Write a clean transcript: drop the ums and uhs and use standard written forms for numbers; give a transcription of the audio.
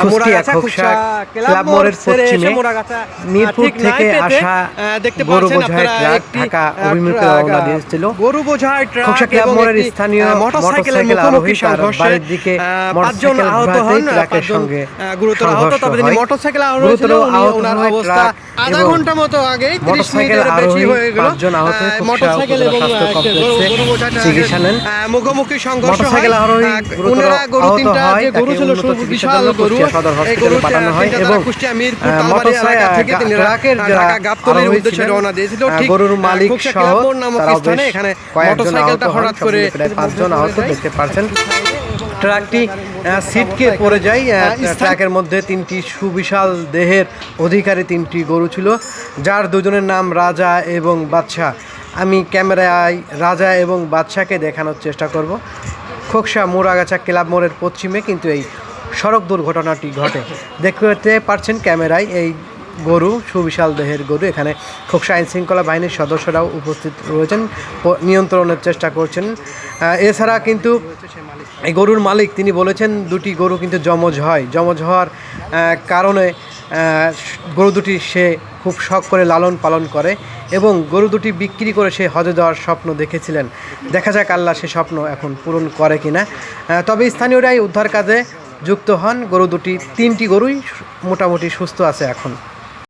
Kushtia Khoksa club মোড়ের পশ্চিমে মিরপুর থেকে আসা গরু বোঝাই ট্রাক ঢাকা অভিমুখে রওনা দিয়েছিল। গরু বোঝাই ট্রাক খোকসা ক্লাব মোড়ের স্থানীয় মোটরসাইকেল আরোহী তার বাড়ির দিকে মোটরসাইকেল আহত হন, ট্রাকের সঙ্গে গুরুতর আহত। তবে যিনি মোটরসাইকেল আরোহী ছিল ওনার অবস্থা আধা ঘন্টা মতো আগে 30 মিনিটের বেশি হয়ে গেল। মোটরসাইকেল এবং চিকিৎসা নেন। মুখোমুখি সংঘর্ষ হয়। মোটরসাইকেল আরোহী ওনারা গরু তিনটা যে গরু ছিল বিশাল গরু, সদর এই গরু হসপিটালে পাঠানো হয় এবং কুষ্টিয়া মিরপুর তালবাড়ি এলাকা থেকে তিনি ট্রাকের ঢাকা গাবতলীর উদ্দেশ্যে রওনা দিয়েছিল। ঠিক গরুর মালিক সহ নামক স্থানে এখানে মোটরসাইকেলটা হঠাৎ করে 5 জন আহত দেখতে পাচ্ছেন। ট্রাকটি সিটকে পড়ে যায়। ট্রাকের মধ্যে 3টি সুবিশাল দেহের অধিকারী 3টি গরু ছিল, যার দুজনের নাম রাজা এবং বাদশা। আমি ক্যামেরায় রাজা এবং বাদশাকে দেখানোর চেষ্টা করব। খোকসা মুরাগাছা ক্লাব মোড়ের পশ্চিমে কিন্তু এই সড়ক দুর্ঘটনাটি ঘটে। দেখতে পাচ্ছেন ক্যামেরায় এই গরু, সুবিশাল দেহের গরু। এখানে খোকসা আইন শৃঙ্খলা বাহিনীর সদস্যরাও উপস্থিত রয়েছেন, নিয়ন্ত্রণের চেষ্টা করছেন। এছাড়া কিন্তু এই গরুর মালিক তিনি বলেছেন দুটি গরু কিন্তু যমজ হয়। যমজ হওয়ার কারণে গরু দুটি সে খুব শখ করে লালন পালন করে এবং গরু দুটি বিক্রি করে সে হজে যাওয়ার স্বপ্ন দেখেছিলেন। দেখা যাক আল্লাহ সে স্বপ্ন এখন পূরণ করে কিনা। তবে স্থানীয়রাই উদ্ধার কাজে যুক্ত হন। গরু দুটি 3টি গরুই মোটামুটি সুস্থ আছে এখন।